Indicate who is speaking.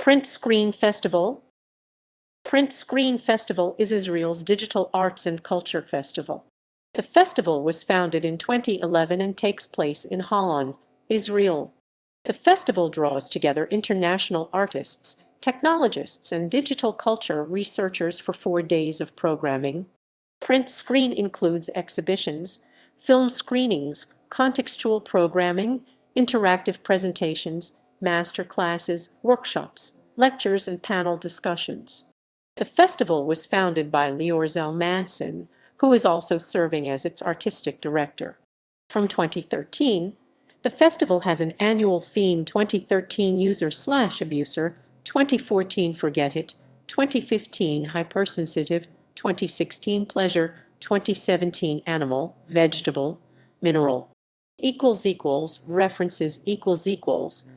Speaker 1: Print Screen Festival. Print Screen Festival is Israel's digital arts and culture festival. The festival was founded in 2011 and takes place in Holon, Israel. The festival draws together international artists, technologists, and digital culture researchers for 4 days of programming. Print Screen includes exhibitions, film screenings, contextual programming, interactive presentations, master classes, workshops, lectures, and panel discussions. The festival was founded by Lior Zalmanson, who is also serving as its artistic director. From 2013, the festival has an annual theme: 2013 User/Abuser, 2014 Forget It, 2015 Hypersensitive, 2016 Pleasure, 2017 Animal, Vegetable, Mineral. References ==